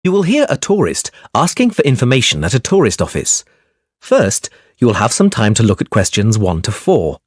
You will hear a tourist asking for information at a tourist office. First, you will have some time to look at questions 1 to 4.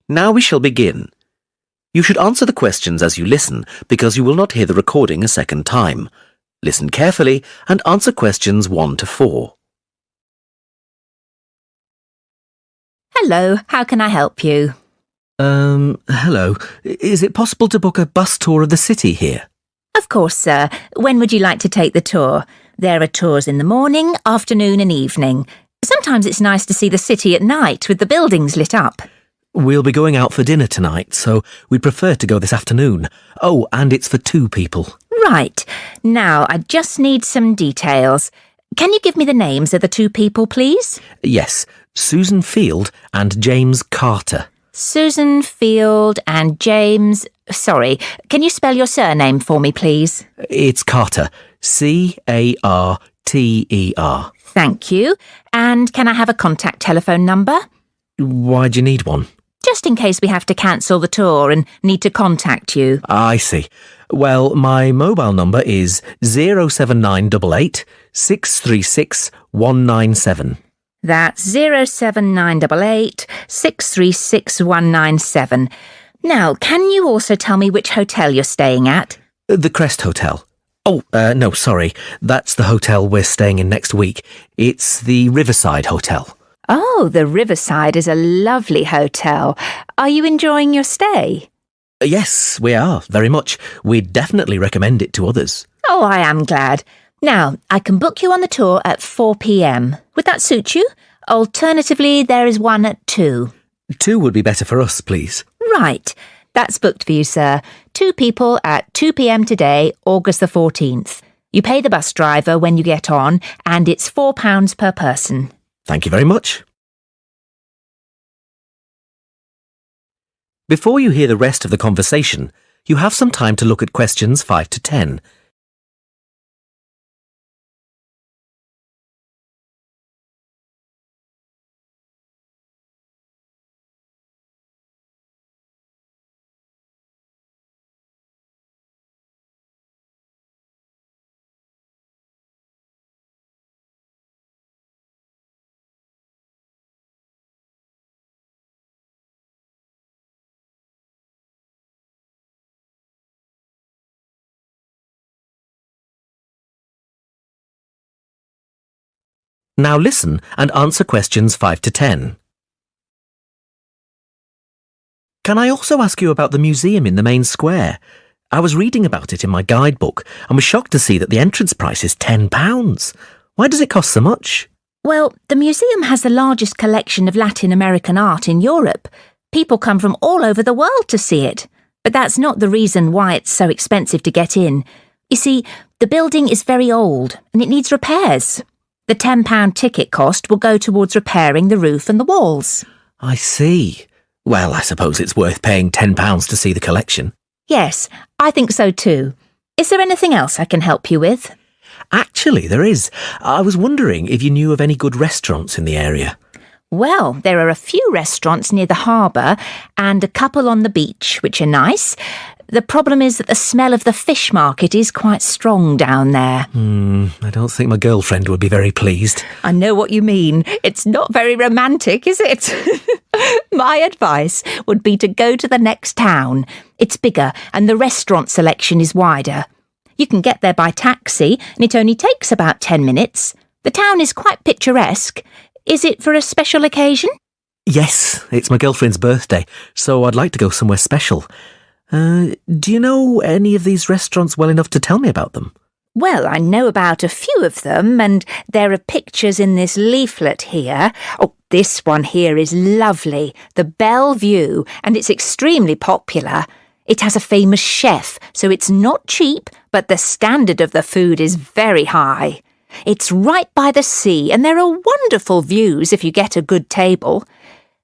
Now we shall begin. You should answer the questions as you listen because you will not hear the recording a second time. Listen carefully and answer questions 1 to 4. Hello, how can I help you? Hello. Is it possible to book a bus tour of the city here? Of course, sir. When would you like to take the tour? There are tours in the morning, afternoon and evening. Sometimes it's nice to see the city at night with the buildings lit up. We'll be going out for dinner tonight, so we'd prefer to go this afternoon. Oh, and it's for 2 people. Right. Now, I just need some details. Can you give me the names of the 2 people, please? Yes, Susan Field and James Carter. Susan Field and James... Sorry, can you spell your surname for me, please? It's Carter. Carter. Thank you. And can I have a contact telephone number? Why do you need one? Just in case we have to cancel the tour and need to contact you. I see. Well, my mobile number is 07988 636 197. That's 07988 636 197. Now, can you also tell me which hotel you're staying at? The Crest Hotel. Oh, no, sorry. That's the hotel we're staying in next week. It's the Riverside Hotel. Oh, the Riverside is a lovely hotel. Are you enjoying your stay? Yes, we are, very much. We'd definitely recommend it to others. Oh, I am glad. Now, I can book you on the tour at 4 p.m. Would that suit you? Alternatively, there is one at 2. 2 would be better for us, please. Right. That's booked for you, sir. 2 people at 2 p.m. today, August the 14th. You pay the bus driver when you get on, and it's £4 per person. Thank you very much. Before you hear the rest of the conversation, you have some time to look at questions 5 to 10. Now listen and answer questions 5 to 10. Can I also ask you about the museum in the main square? I was reading about it in my guidebook and was shocked to see that the entrance price is £10. Why does it cost so much? Well, the museum has the largest collection of Latin American art in Europe. People come from all over the world to see it. But that's not the reason why it's so expensive to get in. You see, the building is very old and it needs repairs. The £10 ticket cost will go towards repairing the roof and the walls. I see. Well, I suppose it's worth paying £10 to see the collection. Yes, I think so too. Is there anything else I can help you with? Actually, there is. I was wondering if you knew of any good restaurants in the area. Well, there are a few restaurants near the harbour and a couple on the beach, which are nice. The problem is that the smell of the fish market is quite strong down there. I don't think my girlfriend would be very pleased. I know what you mean. It's not very romantic, is it? My advice would be to go to the next town. It's bigger and the restaurant selection is wider. You can get there by taxi and it only takes about 10 minutes. The town is quite picturesque. Is it for a special occasion? Yes, it's my girlfriend's birthday, so I'd like to go somewhere special. Do you know any of these restaurants well enough to tell me about them? Well, I know about a few of them, and there are pictures in this leaflet here. Oh, this one here is lovely, the Bellevue, and it's extremely popular. It has a famous chef, so it's not cheap, but the standard of the food is very high. It's right by the sea, and there are wonderful views if you get a good table.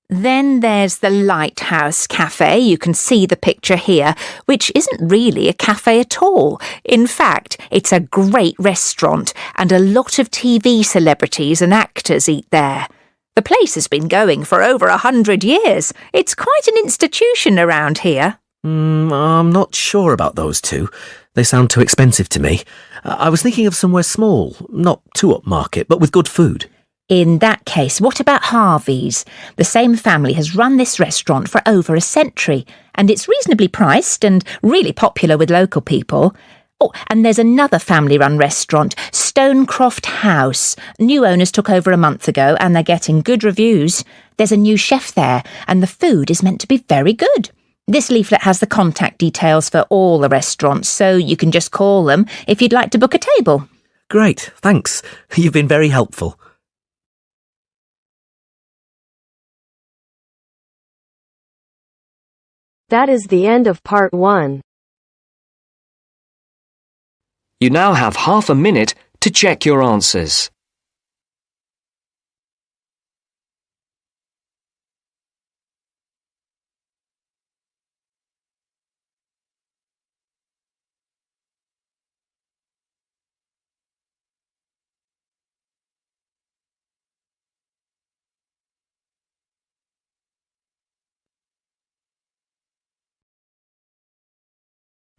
Then there's the Lighthouse Cafe. You can see the picture here, which isn't really a cafe at all. In fact, it's a great restaurant, and a lot of TV celebrities and actors eat there. The place has been going for over 100 years. It's quite an institution around here. I'm not sure about those two. They sound too expensive to me. I was thinking of somewhere small, not too upmarket, but with good food. In that case, what about Harvey's? The same family has run this restaurant for over a century, and it's reasonably priced and really popular with local people. Oh, and there's another family-run restaurant, Stonecroft House. New owners took over a month ago, and they're getting good reviews. There's a new chef there, and the food is meant to be very good. This leaflet has the contact details for all the restaurants, so you can just call them if you'd like to book a table. Great, thanks. You've been very helpful. That is the end of part 1. You now have half a minute to check your answers.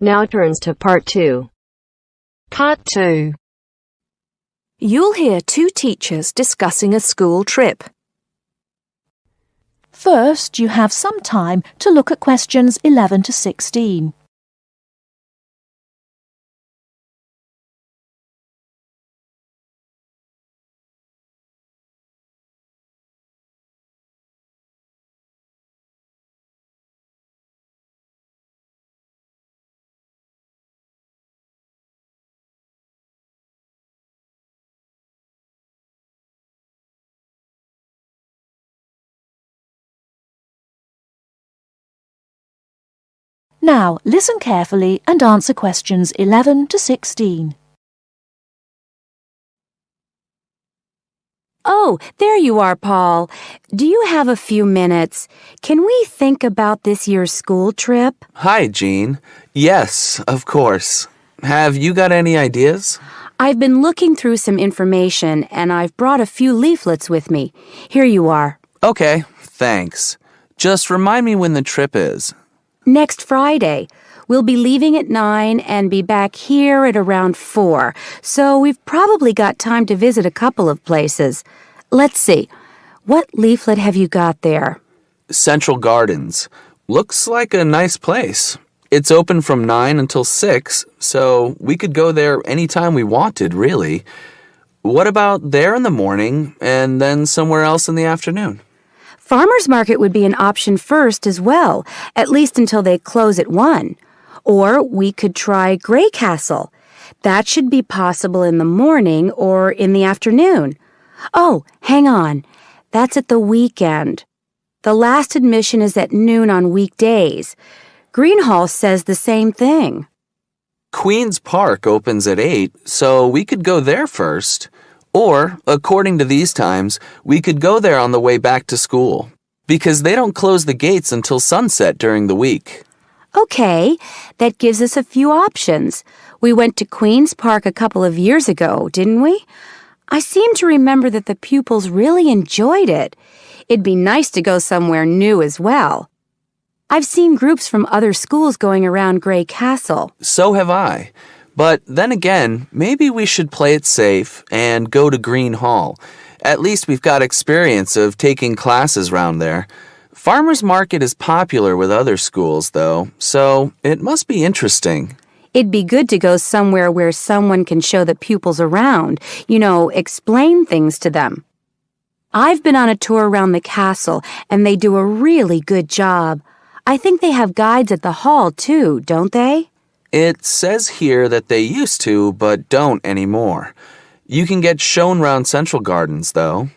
Now turns to part 2. Part 2. You'll hear two teachers discussing a school trip. First, you have some time to look at questions 11 to 16. Now, listen carefully and answer questions 11 to 16. Oh, there you are, Paul. Do you have a few minutes? Can we think about this year's school trip? Hi, Jean. Yes, of course. Have you got any ideas? I've been looking through some information, and I've brought a few leaflets with me. Here you are. Okay, thanks. Just remind me when the trip is. Next Friday. We'll be leaving at 9 and be back here at around 4, so we've probably got time to visit a couple of places. Let's see. What leaflet have you got there? Central Gardens. Looks like a nice place. It's open from 9 until 6, so we could go there anytime we wanted, really. What about there in the morning and then somewhere else in the afternoon? Farmers Market would be an option first as well, at least until they close at 1. Or we could try Grey Castle. That should be possible in the morning or in the afternoon. Oh, hang on. That's at the weekend. The last admission is at noon on weekdays. Greenhall says the same thing. Queen's Park opens at 8, so we could go there first. Or, according to these times, we could go there on the way back to school, because they don't close the gates until sunset during the week. Okay, that gives us a few options. We went to Queen's Park a couple of years ago, didn't we? I seem to remember that the pupils really enjoyed it. It'd be nice to go somewhere new as well. I've seen groups from other schools going around Grey Castle. So have I. But then again, maybe we should play it safe and go to Green Hall. At least we've got experience of taking classes round there. Farmers Market is popular with other schools, though, so it must be interesting. It'd be good to go somewhere where someone can show the pupils around, explain things to them. I've been on a tour around the castle, and they do a really good job. I think they have guides at the hall, too, don't they? It says here that they used to, but don't anymore. You can get shown round Central Gardens, though.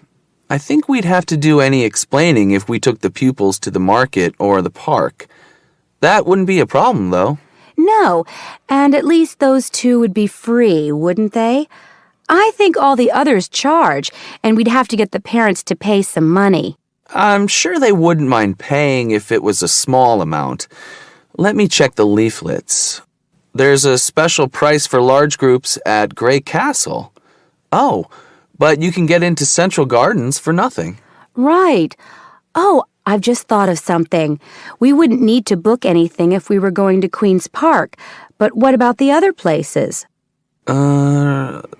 I think we'd have to do any explaining if we took the pupils to the market or the park. That wouldn't be a problem, though. No, and at least those two would be free, wouldn't they? I think all the others charge, and we'd have to get the parents to pay some money. I'm sure they wouldn't mind paying if it was a small amount. Let me check the leaflets. There's a special price for large groups at Grey Castle. Oh, but you can get into Central Gardens for nothing. Right. Oh, I've just thought of something. We wouldn't need to book anything if we were going to Queen's Park, but what about the other places?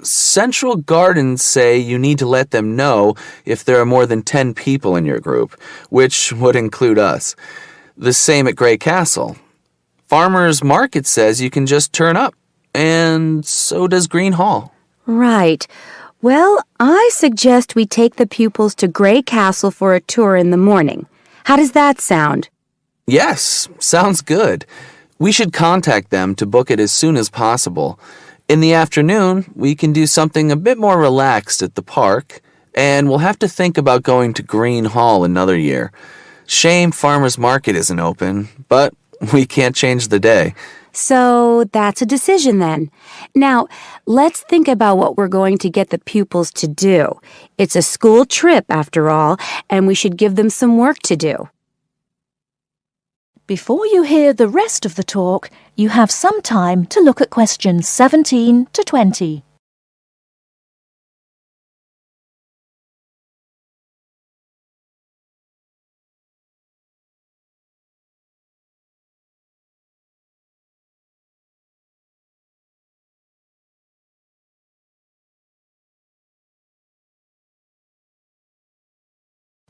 Central Gardens say you need to let them know if there are more than 10 people in your group, which would include us. The same at Grey Castle. Farmers Market says you can just turn up, and so does Green Hall. Right. Well, I suggest we take the pupils to Grey Castle for a tour in the morning. How does that sound? Yes, sounds good. We should contact them to book it as soon as possible. In the afternoon, we can do something a bit more relaxed at the park, and we'll have to think about going to Green Hall another year. Shame Farmers Market isn't open, but we can't change the day. So that's a decision then. Now, let's think about what we're going to get the pupils to do. It's a school trip, after all, and we should give them some work to do. Before you hear the rest of the talk, you have some time to look at questions 17 to 20.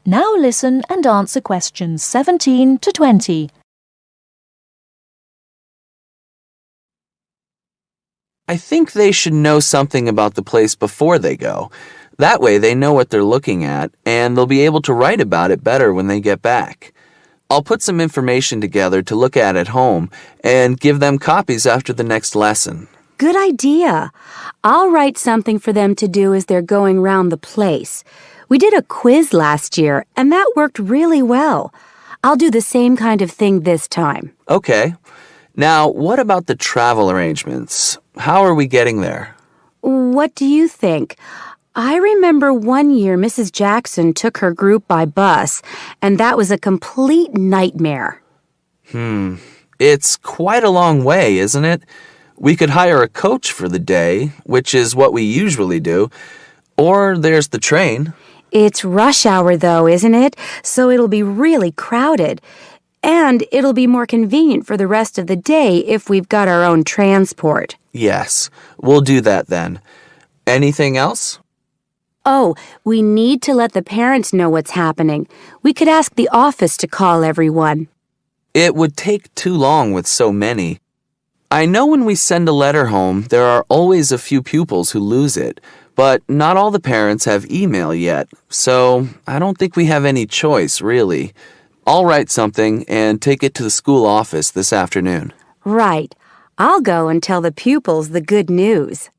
Now listen and answer questions 17 to 20. I think they should know something about the place before they go. That way they know what they're looking at, and they'll be able to write about it better when they get back. I'll put some information together to look at home and give them copies after the next lesson. Good idea. I'll write something for them to do as they're going round the place. We did a quiz last year, and that worked really well. I'll do the same kind of thing this time. Okay. Now, what about the travel arrangements? How are we getting there? What do you think? I remember one year Mrs. Jackson took her group by bus, and that was a complete nightmare. It's quite a long way, isn't it? We could hire a coach for the day, which is what we usually do, or there's the train. It's rush hour, though, isn't it? So it'll be really crowded. And it'll be more convenient for the rest of the day if we've got our own transport. Yes, we'll do that then. Anything else? Oh, we need to let the parents know what's happening. We could ask the office to call everyone. It would take too long with so many. I know when we send a letter home, there are always a few pupils who lose it, but not all the parents have email yet, so I don't think we have any choice, really. I'll write something and take it to the school office this afternoon. Right. I'll go and tell the pupils the good news.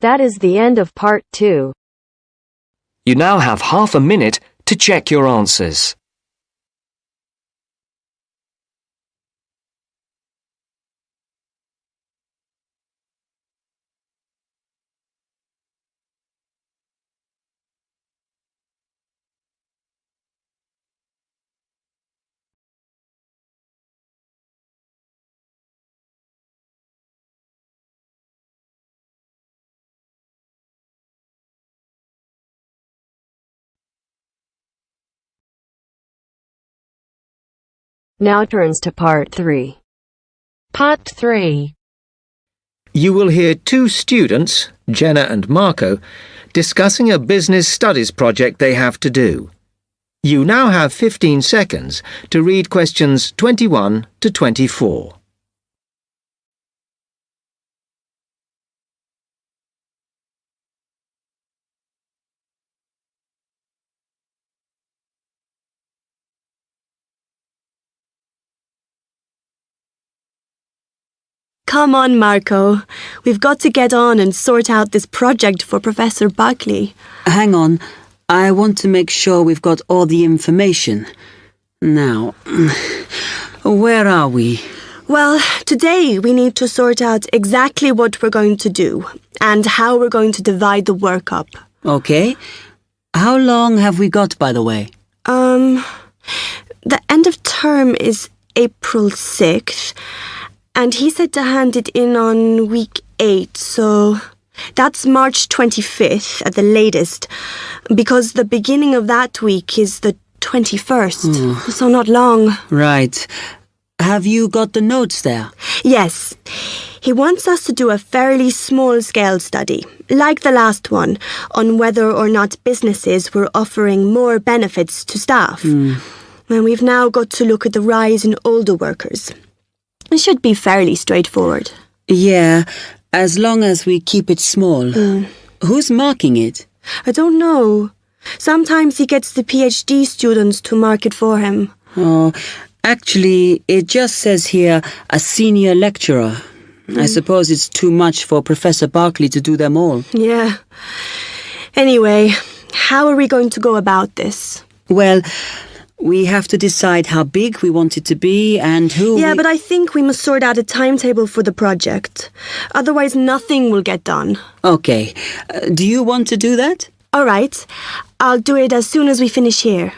That is the end of part 2. You now have half a minute to check your answers. Now turns to part 3. Part 3. You will hear two students, Jenna and Marco, discussing a business studies project they have to do. You now have 15 seconds to read questions 21 to 24. Come on, Marco. We've got to get on and sort out this project for Professor Buckley. Hang on. I want to make sure we've got all the information. Now, where are we? Well, today we need to sort out exactly what we're going to do and how we're going to divide the work up. Okay. How long have we got, by the way? The end of term is April 6th, and he said to hand it in on week 8, so that's March 25th at the latest, because the beginning of that week is the 21st, so not long. Right. Have you got the notes there? Yes. He wants us to do a fairly small-scale study, like the last one, on whether or not businesses were offering more benefits to staff. And we've now got to look at the rise in older workers. It should be fairly straightforward. Yeah, as long as we keep it small. Who's marking it? I don't know. Sometimes he gets the PhD students to mark it for him. Oh, actually, it just says here, a senior lecturer. I suppose it's too much for Professor Barclay to do them all. Yeah. Anyway, how are we going to go about this? Well, we have to decide how big we want it to be and who. Yeah, but I think we must sort out a timetable for the project. Otherwise, nothing will get done. Okay. Do you want to do that? All right. I'll do it as soon as we finish here.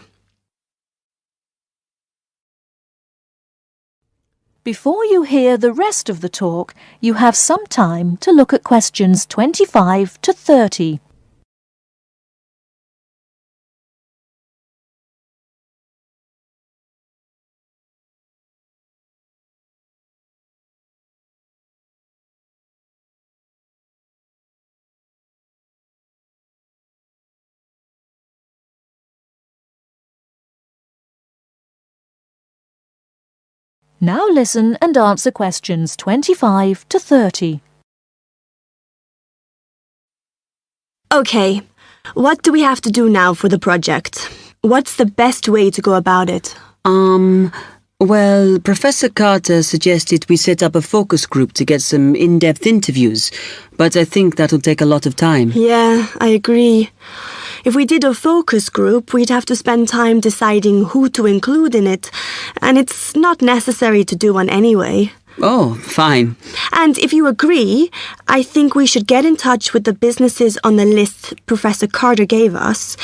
Before you hear the rest of the talk, you have some time to look at questions 25 to 30. Now listen and answer questions 25 to 30. Okay, what do we have to do now for the project? What's the best way to go about it? Well, Professor Carter suggested we set up a focus group to get some in-depth interviews, but I think that'll take a lot of time. Yeah, I agree. If we did a focus group, we'd have to spend time deciding who to include in it, and it's not necessary to do one anyway. Oh, fine. And if you agree, I think we should get in touch with the businesses on the list Professor Carter gave us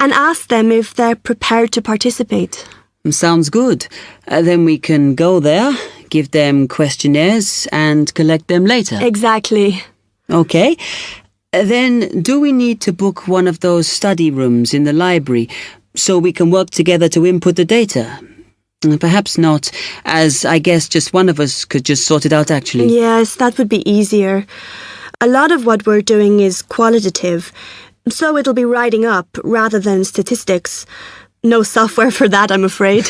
and ask them if they're prepared to participate. Sounds good. Then we can go there, give them questionnaires and collect them later. Exactly. Okay. Then do we need to book one of those study rooms in the library so we can work together to input the data? Perhaps not, as I guess just one of us could just sort it out actually. Yes, that would be easier. A lot of what we're doing is qualitative, so it'll be writing up rather than statistics. No software for that, I'm afraid.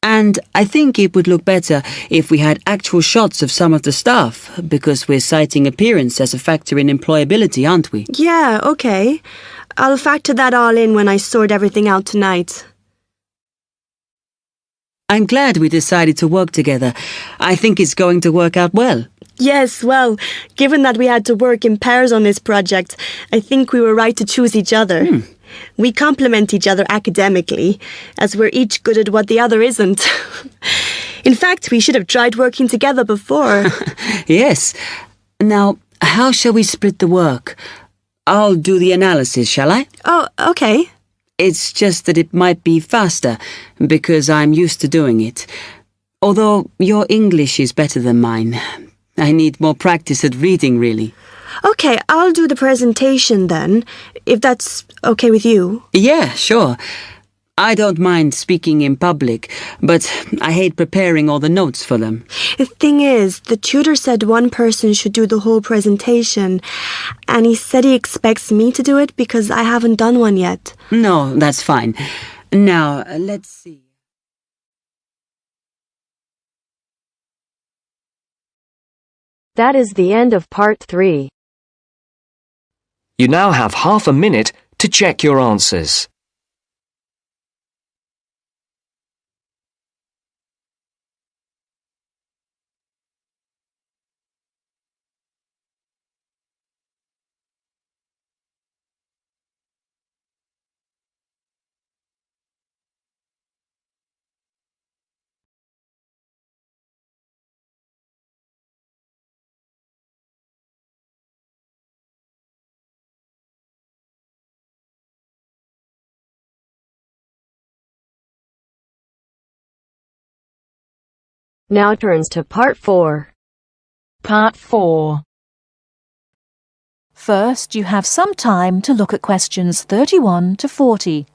And I think it would look better if we had actual shots of some of the staff, because we're citing appearance as a factor in employability, aren't we? Yeah, okay. I'll factor that all in when I sort everything out tonight. I'm glad we decided to work together. I think it's going to work out well. Yes, well, given that we had to work in pairs on this project, I think we were right to choose each other. We complement each other academically, as we're each good at what the other isn't. In fact, we should have tried working together before. Yes. Now, how shall we split the work? I'll do the analysis, shall I? Oh, okay. It's just that it might be faster, because I'm used to doing it. Although your English is better than mine. I need more practice at reading, really. Okay, I'll do the presentation then, if that's okay with you. Yeah, sure. I don't mind speaking in public, but I hate preparing all the notes for them. The thing is, the tutor said one person should do the whole presentation, and he said he expects me to do it because I haven't done one yet. No, that's fine. Now, let's see. That is the end of part 3. You now have half a minute to check your answers. Now turns to Part 4. Part 4. First, you have some time to look at questions 31 to 40.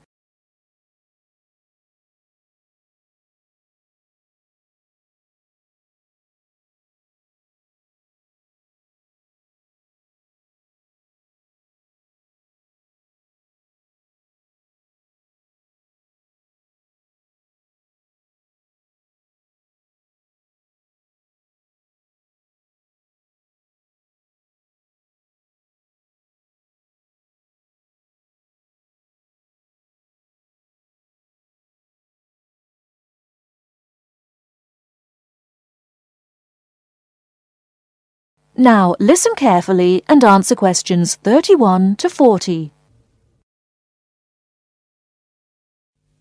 Now listen carefully and answer questions 31 to 40.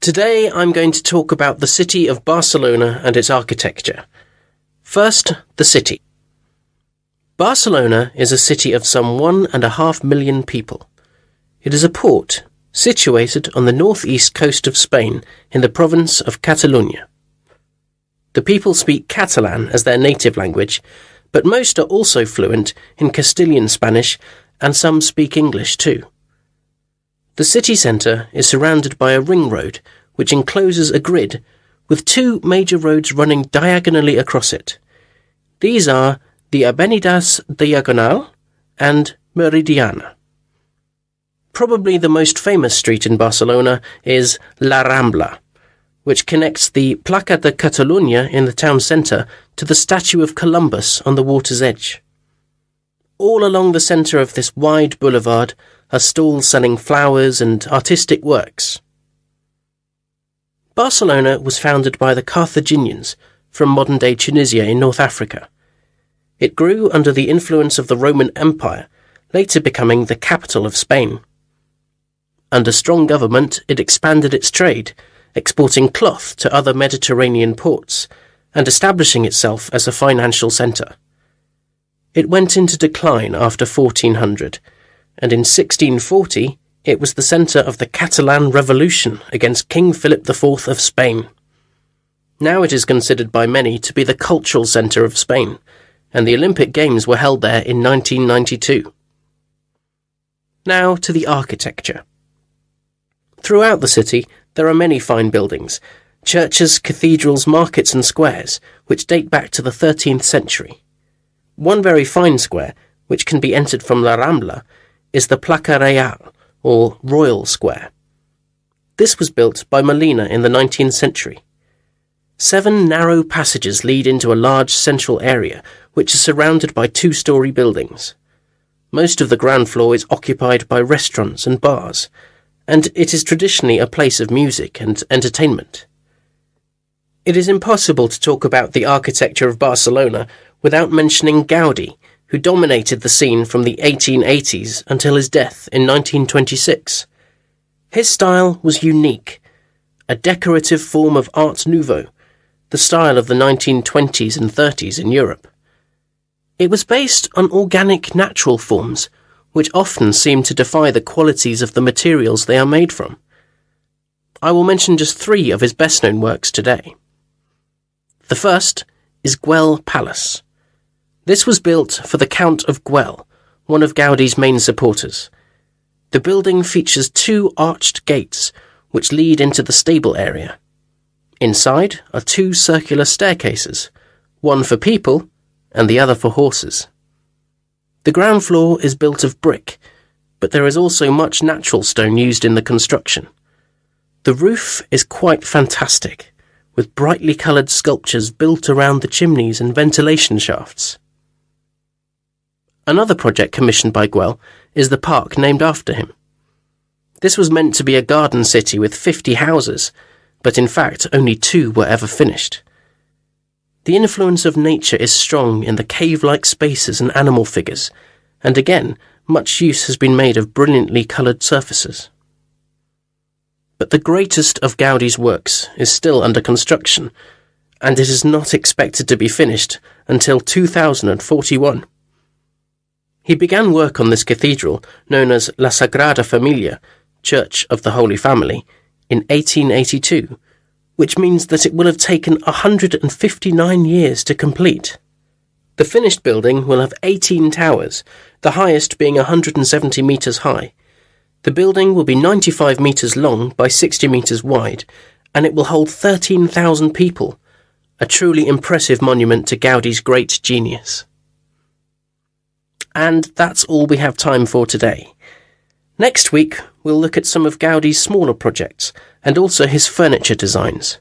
Today I'm going to talk about the city of Barcelona and its architecture. First, the city. Barcelona is a city of some 1.5 million people. It is a port situated on the northeast coast of Spain in the province of Catalonia. The people speak Catalan as their native language, but most are also fluent in Castilian Spanish and some speak English too. The city centre is surrounded by a ring road which encloses a grid with two major roads running diagonally across it. These are the Avenidas Diagonal and Meridiana. Probably the most famous street in Barcelona is La Rambla, which connects the Plaça de Catalunya in the town centre to the statue of Columbus on the water's edge. All along the centre of this wide boulevard are stalls selling flowers and artistic works. Barcelona was founded by the Carthaginians from modern-day Tunisia in North Africa. It grew under the influence of the Roman Empire, later becoming the capital of Spain. Under strong government, it expanded its trade, exporting cloth to other Mediterranean ports, and establishing itself as a financial centre. It went into decline after 1400, and in 1640 it was the centre of the Catalan Revolution against King Philip IV of Spain. Now it is considered by many to be the cultural centre of Spain, and the Olympic Games were held there in 1992. Now to the architecture. Throughout the city, there are many fine buildings, churches, cathedrals, markets and squares, which date back to the 13th century. One very fine square, which can be entered from La Rambla, is the Plaça Real, or Royal Square. This was built by Molina in the 19th century. 7 narrow passages lead into a large central area, which is surrounded by 2-storey buildings. Most of the ground floor is occupied by restaurants and bars, and it is traditionally a place of music and entertainment. It is impossible to talk about the architecture of Barcelona without mentioning Gaudí, who dominated the scene from the 1880s until his death in 1926. His style was unique, a decorative form of Art Nouveau, the style of the 1920s and 30s in Europe. It was based on organic natural forms, which often seem to defy the qualities of the materials they are made from. I will mention just 3 of his best-known works today. The first is Güell Palace. This was built for the Count of Güell, one of Gaudí's main supporters. The building features 2 arched gates, which lead into the stable area. Inside are 2 circular staircases, one for people and the other for horses. The ground floor is built of brick, but there is also much natural stone used in the construction. The roof is quite fantastic, with brightly coloured sculptures built around the chimneys and ventilation shafts. Another project commissioned by Güell is the park named after him. This was meant to be a garden city with 50 houses, but in fact only 2 were ever finished. The influence of nature is strong in the cave-like spaces and animal figures, and again, much use has been made of brilliantly coloured surfaces. But the greatest of Gaudí's works is still under construction, and it is not expected to be finished until 2041. He began work on this cathedral, known as La Sagrada Familia, Church of the Holy Family, in 1882, which means that it will have taken 159 years to complete. The finished building will have 18 towers, the highest being 170 metres high. The building will be 95 metres long by 60 metres wide, and it will hold 13,000 people, a truly impressive monument to Gaudi's great genius. And that's all we have time for today. Next week, we'll look at some of Gaudi's smaller projects, and also his furniture designs.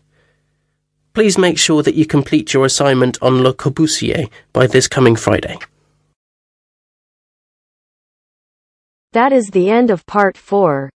Please make sure that you complete your assignment on Le Corbusier by this coming Friday. That is the end of part 4.